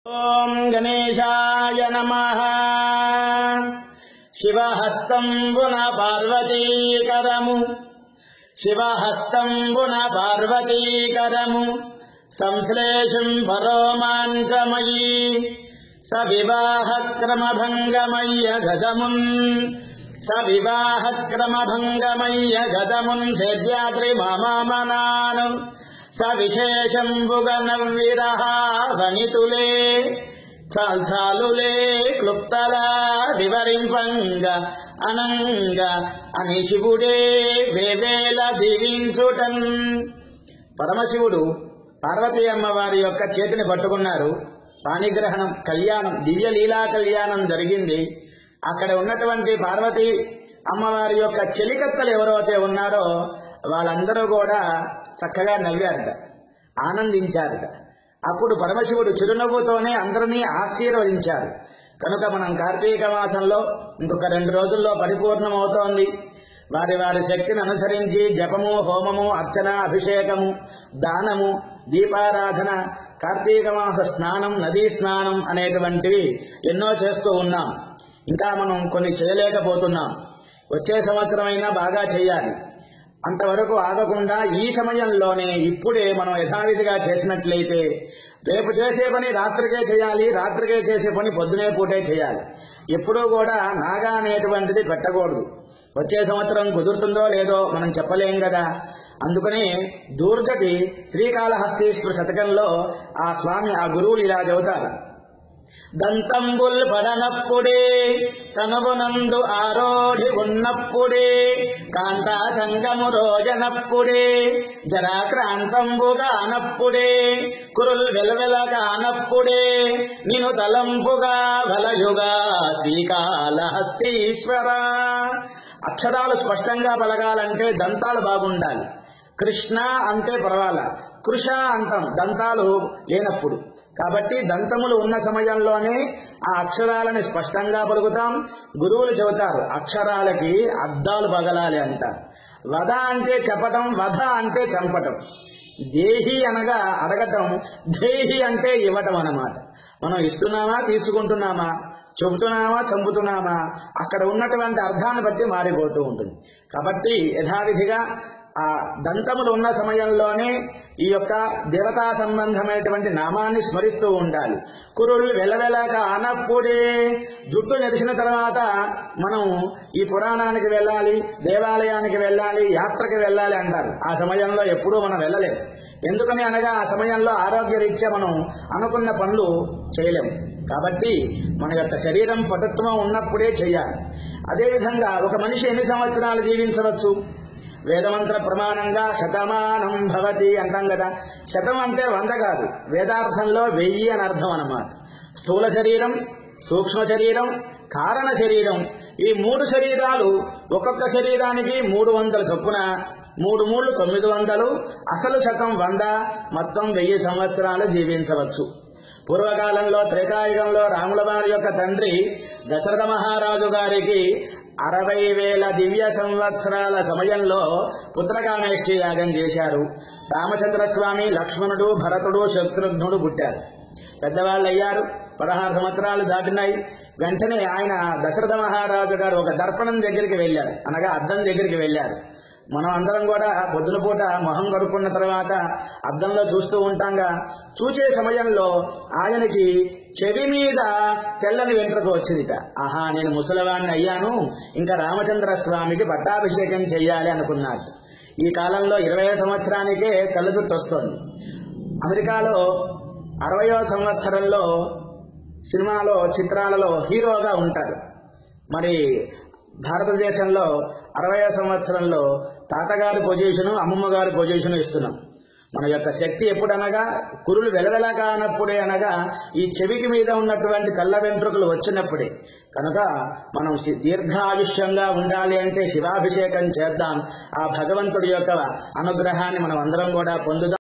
ఓం గణేశాయ నమః. శివహస్తంబున పార్వతీకరము, శివహస్తంబున పార్వతీకరము, సంశ్లేషం పరోమాంచమయీ సవివాహక్రమభంగమయ్య గదమున్, సవివాహక్రమభంగమయ్య గదమున్ సేద్యాద్రి మామామనాను సవిశేషంబుగన విరహ వనితులే చాల్చాలులే క్లుప్తలా వివరింపంగ అనంగ అని శివుడే వేవేల దీవించుటన్. పరమశివుడు పార్వతీ అమ్మవారి యొక్క చేతిని పట్టుకున్నారు. పాణిగ్రహణం కళ్యాణం, దివ్య లీలా కళ్యాణం జరిగింది. అక్కడ ఉన్నటువంటి పార్వతీ అమ్మవారి యొక్క చెలికత్తలు ఎవరైతే ఉన్నారో వాళ్ళందరూ కూడా చక్కగా నవ్వారట, ఆనందించారట. అప్పుడు పరమశివుడు చిరునవ్వుతోనే అందరినీ ఆశీర్వదించారు. కనుక మనం కార్తీక మాసంలో ఇంకొక 2 రోజుల్లో పరిపూర్ణమవుతోంది. వారి వారి శక్తిని అనుసరించి జపము, హోమము, అర్చన, అభిషేకము, దానము, దీపారాధన, కార్తీక మాస స్నానం, నదీ స్నానం అనేటువంటివి ఎన్నో చేస్తూ ఉన్నాం. ఇంకా మనం కొన్ని చేయలేకపోతున్నాం. వచ్చే సంవత్సరమైనా బాగా చేయాలి. అంతవరకు ఆగకుండా ఈ సమయంలోనే ఇప్పుడే మనం యథావిధిగా చేసినట్లయితే రేపు చేసే పని రాత్రికే చేయాలి, రాత్రికే చేసే పని పొద్దునే పూటే చేయాలి. ఎప్పుడూ కూడా నాగా అనేటువంటిది పెట్టకూడదు. వచ్చే సంవత్సరం కుదురుతుందో లేదో మనం చెప్పలేం కదా. అందుకని దూర్జటి శ్రీకాళహస్తీశ్వర శతకంలో ఆ స్వామి, ఆ గురువులు ఇలా చెబుతారు: దంతంబుల్ పడనప్పుడే తనువునందు ఆరోఢి ఉన్నప్పుడే కాంతా సంగము రోజనప్పుడే జరాక్రాంతంబుగా అనప్పుడే కురుల్ వెలవెలగా అనప్పుడే నిను తలంపుగా వలయుగా శ్రీకాళహస్తీశ్వర. అక్షరాలు స్పష్టంగా పలకాలంటే దంతాలు బాగుండాలి. కృష్ణ అంటే పర్వాలా, కృష అంటాం దంతాలు లేనప్పుడు. కాబట్టి దంతములు ఉన్న సమయంలోనే ఆ అక్షరాలని స్పష్టంగా పలుకుతాం. గురువులు చెబుతారు అక్షరాలకి అద్దాలు పగలాలి అంటారు. వధ అంటే చెప్పటం, వధ అంటే చంపటం. దేహి అనగా అడగటం, దేహి అంటే ఇవ్వటం అన్నమాట. మనం ఇస్తున్నామా, తీసుకుంటున్నామా, చెబుతున్నామా, చంపుతున్నామా, అక్కడ ఉన్నటువంటి అర్థాన్ని బట్టి మారిపోతూ ఉంటుంది. కాబట్టి యథావిధిగా ఆ దంతములు ఉన్న సమయంలోనే ఈ యొక్క దేవతా సంబంధమైనటువంటి నామాన్ని స్మరిస్తూ ఉండాలి. కురుల్ వెలవెలగా అనప్పుడే, జుట్టు నెరిసిన తర్వాత మనం ఈ పురాణానికి వెళ్ళాలి, దేవాలయానికి వెళ్ళాలి, యాత్రకి వెళ్ళాలి అంటారు. ఆ సమయంలో ఎప్పుడూ మనం వెళ్ళలేము. ఎందుకని అనగా ఆ సమయంలో ఆరోగ్యరీత్యా మనం అనుకున్న పనులు చేయలేము. కాబట్టి మన యొక్క శరీరం పటుత్వం ఉన్నప్పుడే చేయాలి. అదేవిధంగా ఒక మనిషి ఎన్ని సంవత్సరాలు జీవించవచ్చు? వేదమంత్ర ప్రమాణంగా శతమానం భవతి అంటాం కదా. శతం అంటే 100 కాదు, వేదార్థంలో 1000 అని అర్థం అన్నమాట. స్థూల శరీరం, సూక్ష్మ శరీరం, కారణ శరీరం, ఈ 3 శరీరాలు ఒక్కొక్క శరీరానికి 300 చొప్పున 3 3 900, అసలు శతం 100, మొత్తం 1000 సంవత్సరాలు జీవించవచ్చు. పూర్వకాలంలో త్రేతాయుగంలో రాముల వారి యొక్క తండ్రి దశరథ మహారాజు గారికి 60,000 దివ్య సంవత్సరాల సమయంలో పుత్రకామేష్టి యాగం చేశారు. రామచంద్రస్వామి, లక్ష్మణుడు, భరతుడు, శత్రుఘ్నుడు పుట్టారు. పెద్దవాళ్ళు అయ్యారు. 16 సంవత్సరాలు దాటినాయి. వెంటనే ఆయన దశరథ మహారాజు గారు ఒక దర్పణం దగ్గరికి వెళ్ళారు, అనగా అద్దం దగ్గరికి వెళ్ళారు. మనం అందరం కూడా పొద్దున పూట మొహం కడుక్కున్న తర్వాత అద్దంలో చూస్తూ ఉంటాంగా. చూసే సమయంలో ఆయనకి చెవి మీద తెల్లని వెంట్రుక వచ్చిందిట. ఆహా, నేను ముసలివాణ్ణి అయ్యాను, ఇంకా రామచంద్ర స్వామికి పట్టాభిషేకం చెయ్యాలి అనుకున్నారు. ఈ కాలంలో 20వ సంవత్సరానికే తెల్ల జుట్టు వస్తుంది. అమెరికాలో 60వ సంవత్సరంలో సినిమాలో, చిత్రాలలో హీరోగా ఉంటారు. మరి భారతదేశంలో 60వ సంవత్సరంలో తాతగారి పొజిషను, అమ్మమ్మ గారి పొజిషను ఇస్తున్నాం. మన యొక్క శక్తి ఎప్పుడనగా కురులు వెలవెలగా అన్నప్పుడే, అనగా ఈ చెవికి మీద ఉన్నటువంటి తెల్ల వెంట్రుకలు వచ్చినప్పుడే. కనుక మనం దీర్ఘాయుష్యంగా ఉండాలి అంటే శివాభిషేకం చేద్దాం. ఆ భగవంతుడి యొక్క అనుగ్రహాన్ని మనం అందరం కూడా పొందుదాం.